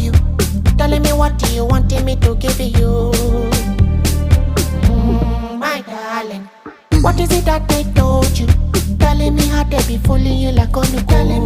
you, telling me what you wanting me to give you. My darling, what is it that they told you? Telling me how they be fooling you like on the calling